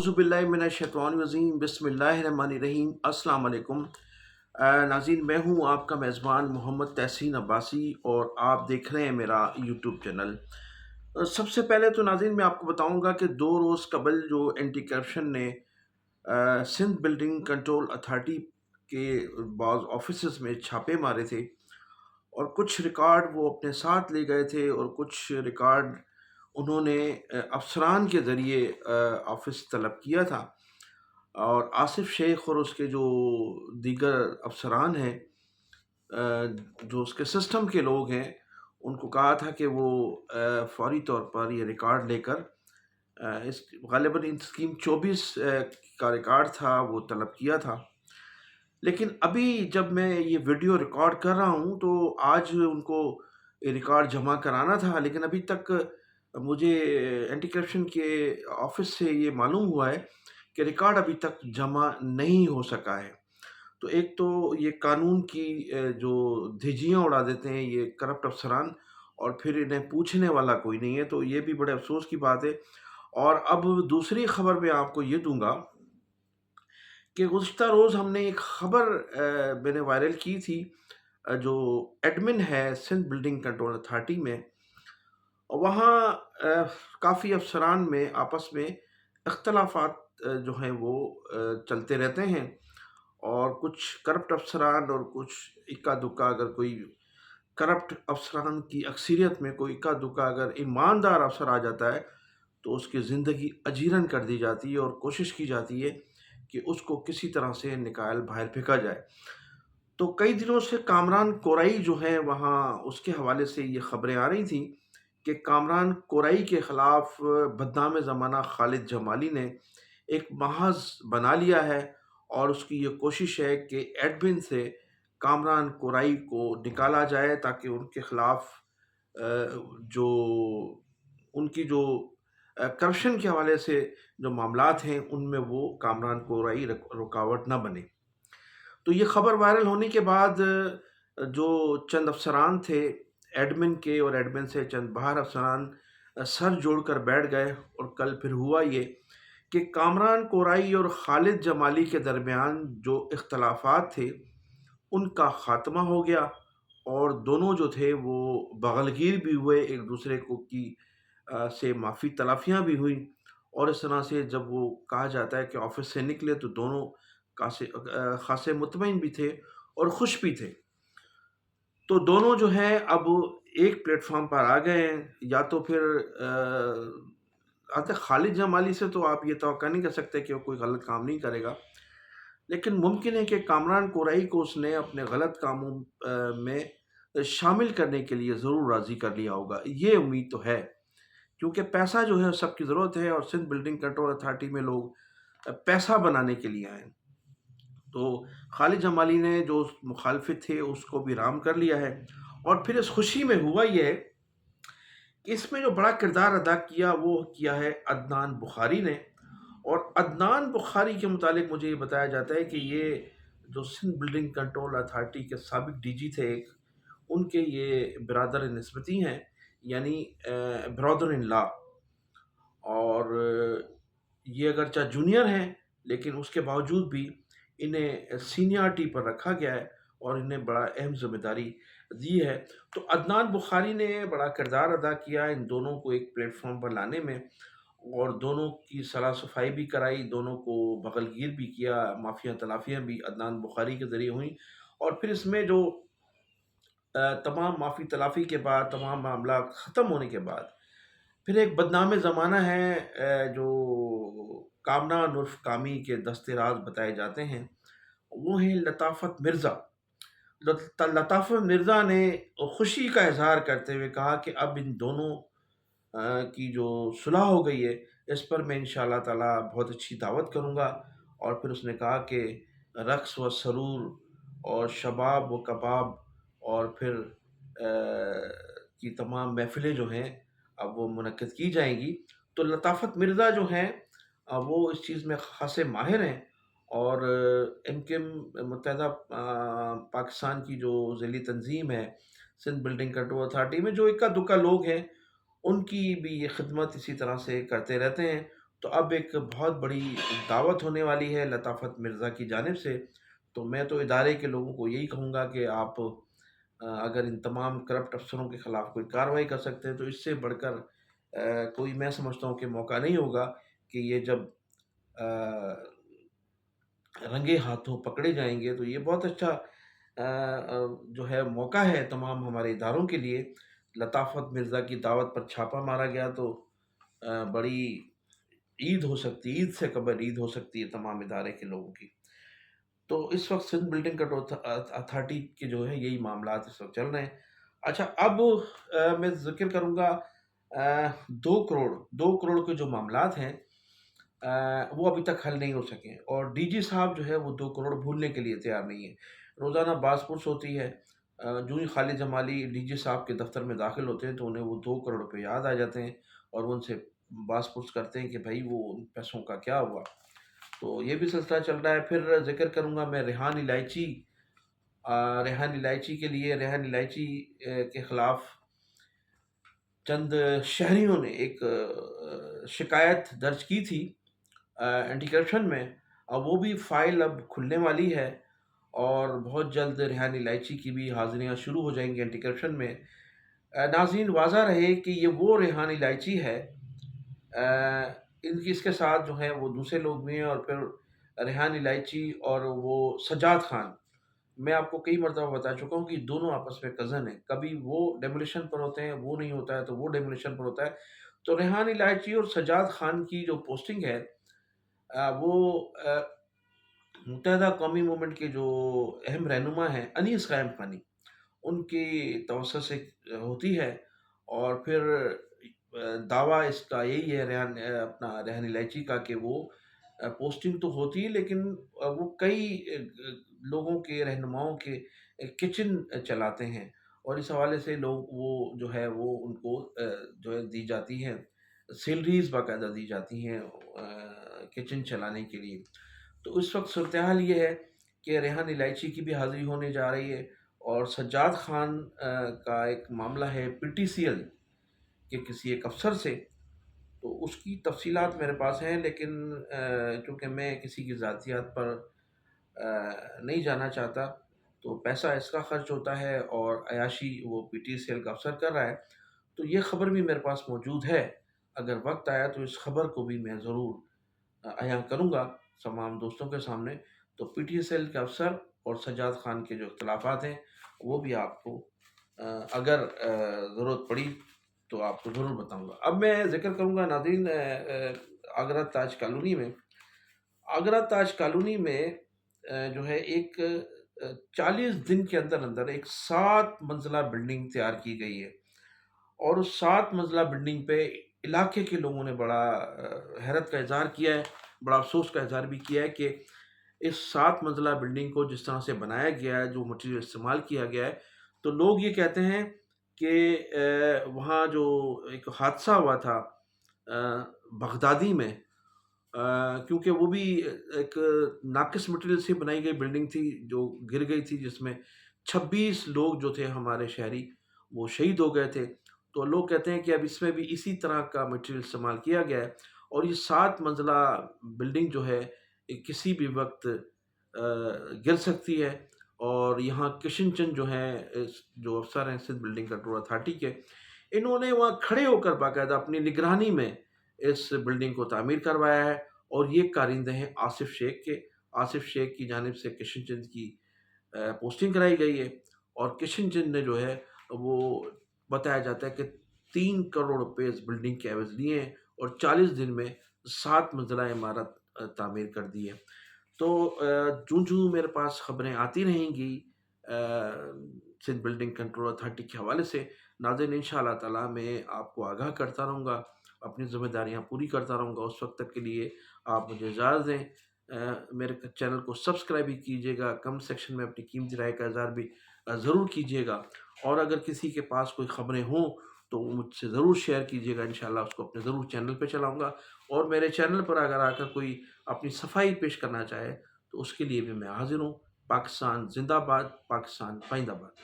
औज़ुबिल्लाहिमिनश्शैतानिर्रजीम बिस्मिल्लाहिर्रहमानिर्रहीम अस्सलाम वालेकुम। नाज़रीन, मैं हूँ आपका मेज़बान मोहम्मद तहसीन अब्बासी और आप देख रहे हैं मेरा यूट्यूब चैनल। सबसे पहले तो नाज़रीन मैं आपको बताऊँगा कि 2 रोज़ कबल जो एंटी करप्शन ने सिंध बिल्डिंग कंट्रोल अथॉरिटी के बाज़ ऑफ़िसेज़ में छापे मारे थे और कुछ रिकॉर्ड वो अपने साथ ले गए थे और कुछ रिकॉर्ड उन्होंने अफ़सरान के ज़रिए ऑफ़िस तलब किया था। और आसिफ शेख और उसके जो दीगर अफ़सरान हैं, जो उसके सिस्टम के लोग हैं, उनको कहा था कि वो फ़ौरी तौर पर ये रिकॉर्ड लेकर इस ग़ालिबन इन स्कीम 24 का रिकॉर्ड था, वो तलब किया था। लेकिन अभी जब मैं ये वीडियो रिकॉर्ड कर रहा हूँ, तो आज उनको ये रिकॉर्ड जमा कराना था, लेकिन अभी तक मुझे एंटी करप्शन के ऑफ़िस से ये मालूम हुआ है कि रिकॉर्ड अभी तक जमा नहीं हो सका है। तो एक तो ये कानून की जो धज्जियाँ उड़ा देते हैं ये करप्ट अफ़सरान और फिर इन्हें पूछने वाला कोई नहीं है, तो ये भी बड़े अफ़सोस की बात है। और अब दूसरी खबर मैं आपको ये दूँगा कि गुज़िश्ता रोज़ हमने एक खबर मैंने वायरल की थी, जो एडमिन है सिंध बिल्डिंग कंट्रोल अथॉरिटी में, वहाँ काफ़ी अफ़सरान में आपस में इख्तलाफ़ात जो हैं वो चलते रहते हैं और कुछ करप्ट अफ़सरान और कुछ इक्का-दुक्का, अगर कोई करप्ट अफ़सरान की अक्सरियत में कोई इक्का-दुक्का अगर ईमानदार अफ़सर आ जाता है, तो उसकी ज़िंदगी अजीरन कर दी जाती है और कोशिश की जाती है कि उसको किसी तरह से निकाल बाहर फेंका जाए। तो कई दिनों से कामरान कोरई जो है वहाँ, उसके हवाले से ये खबरें आ रही थी कि कामरान कोरई के ख़िलाफ़ बदनाम ज़माना खालिद जमाली ने एक महाज़ बना लिया है और उसकी ये कोशिश है कि एडमिन से कामरान कोरई को निकाला जाए ताकि उनके ख़िलाफ़ जो उनकी जो करप्शन के हवाले से जो मामलात हैं, उनमें वो कामरान कोरई रुकावट ना बने। तो ये खबर वायरल होने के बाद जो चंद अफ़सरान थे एडमिन के और एडमिन से चंद बाहर अफ़सरान सर जोड़कर बैठ गए और कल फिर हुआ ये कि कामरान कोराई और खालिद जमाली के दरमियान जो इख्तलाफात थे, उनका ख़ात्मा हो गया और दोनों जो थे वो बगलगीर भी हुए, एक दूसरे को की से माफ़ी तलाफ़ियाँ भी हुई और इस तरह से जब वो कहा जाता है कि ऑफ़िस से निकले तो दोनों ख़ासे मुतमईन भी थे और खुश भी थे। तो दोनों जो हैं अब एक प्लेटफ़ॉर्म पर आ गए हैं, या तो फिर खालिद जमाली से तो आप ये तवक्को नहीं कर सकते कि वो कोई गलत काम नहीं करेगा। लेकिन मुमकिन है कि कामरान कोरई को उसने अपने गलत कामों में शामिल करने के लिए ज़रूर राज़ी कर लिया होगा। ये उम्मीद तो है, क्योंकि पैसा जो है सबकी ज़रूरत है और सिंध बिल्डिंग कंट्रोल अथॉरिटी में लोग पैसा बनाने के लिए आए हैं। तो खालिद जमाली ने जो मुखालिफ़ थे उसको भी राम कर लिया है और फिर इस खुशी में हुआ ये है कि इसमें जो बड़ा किरदार अदा किया वो किया है अदनान बुखारी ने। और अदनान बुखारी के मुतालिक मुझे ये बताया जाता है कि ये जो सिंध बिल्डिंग कंट्रोल अथॉरिटी के साबिक डीजी थे एक, उनके ये बिरादर निस्बती हैं, यानी ब्रदर इन लॉ। और ये अगरचे जूनियर हैं, लेकिन उसके बावजूद भी इन्हें सीनियरिटी पर रखा गया है और इन्हें बड़ा अहम ज़िम्मेदारी दी है। तो अदनान बुखारी ने बड़ा किरदार अदा किया इन दोनों को एक प्लेटफ़ॉर्म पर लाने में और दोनों की सलाह-सफ़ाई भी कराई, दोनों को बगलगीर भी किया, माफ़िया-तलाफ़ियाँ भी अदनान बुखारी के ज़रिए हुईं। और फिर इसमें जो तमाम माफ़ी-तलाफ़ी के बाद, तमाम मामला ख़त्म होने के बाद, फिर एक बदनाम ज़माना है जो कामरान उर्फ़ कामी के दस्ते-राज़ बताए जाते हैं, वो हैं लताफ़त मिर्ज़ा। लताफ़त मिर्ज़ा ने खुशी का इज़हार करते हुए कहा कि अब इन दोनों की जो सुलह हो गई है, इस पर मैं इंशाअल्लाह ताला बहुत अच्छी दावत करूँगा। और फिर उसने कहा कि रक़्स व सरूर और शबाब व कबाब और फिर की तमाम महफ़िलें जो हैं, अब वो मुनक्किद की जाएँगी। तो लताफ़त मिर्ज़ा जो हैं वो इस चीज़ में ख़ासे माहिर हैं और इनके मुत्तहदा पाकिस्तान की जो ज़िली तंज़ीम है, सिंध बिल्डिंग कंट्रोल अथॉरिटी में जो इक्का-दुक्का लोग हैं, उनकी भी ये खिदमत इसी तरह से करते रहते हैं। تو اب ایک بہت بڑی دعوت ہونے والی ہے لطافت مرزا کی جانب سے۔ تو میں تو ادارے کے لوگوں کو یہی کہوں گا کہ آپ اگر ان تمام کرپٹ افسروں کے خلاف کوئی کارروائی کر سکتے ہیں تو اس سے بڑھ کر کوئی میں سمجھتا ہوں کہ موقع نہیں ہوگا کہ یہ جب آ، رنگے ہاتھوں پکڑے جائیں گے تو یہ بہت اچھا جو ہے موقع ہے تمام ہمارے اداروں کے لیے۔ لطافت مرزا کی دعوت پر چھاپا مارا گیا تو بڑی عید ہو سکتی، عید سے قبل عید ہو سکتی ہے تمام ادارے کے لوگوں کی۔ تو اس وقت سندھ بلڈنگ کنٹرول اتھارٹی کے جو ہے یہی معاملات اس وقت چل رہے ہیں۔ اچھا اب میں ذکر کروں گا 2 کروڑ کے جو معاملات ہیں وہ ابھی تک حل نہیں ہو سکے، اور ڈی جی صاحب جو ہے وہ 2 کروڑ بھولنے کے لیے تیار نہیں ہے۔ روزانہ باز پرس ہوتی ہے، جو ہی خالد جمالی ڈی جی صاحب کے دفتر میں داخل ہوتے ہیں تو انہیں وہ 2 کروڑ روپے یاد آ جاتے ہیں، اور وہ ان سے باز پرس کرتے ہیں کہ بھائی وہ ان پیسوں کا کیا ہوا۔ تو یہ بھی سلسلہ چل رہا ہے۔ پھر ذکر کروں گا میں ریحان الائچی، ریحان الائچی کے لیے، ریحان الائچی کے خلاف چند شہریوں نے ایک شکایت درج کی تھی اینٹی کرپشن میں۔ اب وہ بھی فائل اب کھلنے والی ہے، اور بہت جلد ریحان الائچی کی بھی حاضریاں شروع ہو جائیں گی اینٹی کرپشن میں۔ ناظرین واضح رہے کہ یہ وہ ریحان الائچی ہے، ان کی اس کے ساتھ جو ہے وہ دوسرے لوگ بھی ہیں، اور پھر ریحان الائچی اور وہ سجاد خان، میں آپ کو کئی مرتبہ بتا چکا ہوں کہ دونوں آپس میں کزن ہیں، کبھی وہ ڈیمولیشن پر ہوتے ہیں، وہ نہیں ہوتا ہے تو وہ ڈیمولیشن پر ہوتا ہے۔ تو ریحان الائچی اور سجاد خان کی جو پوسٹنگ ہے وہ متحدہ قومی موومنٹ کے جو اہم رہنما ہیں انیس قائم خانی، ان کی توسط سے ہوتی ہے، اور پھر دعویٰ اس کا یہی ہے اپنا ریحان الائچی کا کہ وہ پوسٹنگ تو ہوتی ہے لیکن وہ کئی لوگوں کے رہنماؤں کے کچن چلاتے ہیں، اور اس حوالے سے لوگ وہ جو ہے وہ ان کو جو ہے دی جاتی ہیں سیلریز، باقاعدہ دی جاتی ہیں کچن چلانے کے لیے۔ تو اس وقت صورتحال یہ ہے کہ ریحان الائچی کی بھی حاضری ہونے جا رہی ہے، اور سجاد خان کا ایک معاملہ ہے پی ٹی سی ایل کے کسی ایک افسر سے، تو اس کی تفصیلات میرے پاس ہیں، لیکن چونکہ میں کسی کی ذاتیات پر نہیں جانا چاہتا، تو پیسہ اس کا خرچ ہوتا ہے اور عیاشی وہ پی ٹی سی ایل کا افسر کر رہا ہے۔ تو یہ خبر بھی میرے پاس موجود ہے، اگر وقت آیا تو اس خبر کو بھی میں ضرور عیاں کروں گا تمام دوستوں کے سامنے۔ تو پی ٹی ایس ایل کے افسر اور سجاد خان کے جو اختلافات ہیں وہ بھی آپ کو اگر ضرورت پڑی تو آپ کو ضرور بتاؤں گا۔ اب میں ذکر کروں گا ناظرین آگرہ تاج کالونی میں، آگرہ تاج کالونی میں جو ہے ایک 40 دن کے اندر اندر ایک 7 منزلہ بلڈنگ تیار کی گئی ہے، اور اس 7 منزلہ بلڈنگ پہ علاقے کے لوگوں نے بڑا حیرت کا اظہار کیا ہے، بڑا افسوس کا اظہار بھی کیا ہے کہ اس 7 منزلہ بلڈنگ کو جس طرح سے بنایا گیا ہے، جو مٹیریل استعمال کیا گیا ہے، تو لوگ یہ کہتے ہیں کہ وہاں جو ایک حادثہ ہوا تھا بغدادی میں، کیونکہ وہ بھی ایک ناقص مٹیریل سے بنائی گئی بلڈنگ تھی جو گر گئی تھی، جس میں 26 لوگ جو تھے ہمارے شہری وہ شہید ہو گئے تھے۔ تو لوگ کہتے ہیں کہ اب اس میں بھی اسی طرح کا مٹیریل استعمال کیا گیا ہے، اور یہ 7 منزلہ بلڈنگ جو ہے کسی بھی وقت گر سکتی ہے، اور یہاں کشن چند جو ہیں جو افسر ہیں سندھ بلڈنگ کنٹرول اتھارٹی کے، انہوں نے وہاں کھڑے ہو کر باقاعدہ اپنی نگرانی میں اس بلڈنگ کو تعمیر کروایا ہے، اور یہ کارندے ہیں آصف شیخ کے۔ آصف شیخ کی جانب سے کشن چند کی پوسٹنگ کرائی گئی ہے، اور کشن چند نے جو ہے وہ بتایا جاتا ہے کہ 3 کروڑ روپے اس بلڈنگ کے عوض لیے ہیں، اور 40 دن میں 7 منزلہ عمارت تعمیر کر دی ہے۔ تو جوں میرے پاس خبریں آتی رہیں گی سندھ بلڈنگ کنٹرول اتھارٹی کے حوالے سے، ناظرین انشاءاللہ تعالیٰ میں آپ کو آگاہ کرتا رہوں گا، اپنی ذمہ داریاں پوری کرتا رہوں گا۔ اس وقت تک کے لیے آپ مجھے اجازت دیں، میرے چینل کو سبسکرائب بھی کیجیے گا، کمنٹ سیکشن میں اپنی قیمتی رائے کا اظہار بھی ضرور کیجیے گا، اور اگر کسی کے پاس کوئی خبریں ہوں تو مجھ سے ضرور شیئر کیجیے گا، انشاءاللہ اس کو اپنے ضرور چینل پہ چلاؤں گا، اور میرے چینل پر اگر آ کر کوئی اپنی صفائی پیش کرنا چاہے تو اس کے لیے بھی میں حاضر ہوں۔ پاکستان زندہ باد، پاکستان پائندہ باد۔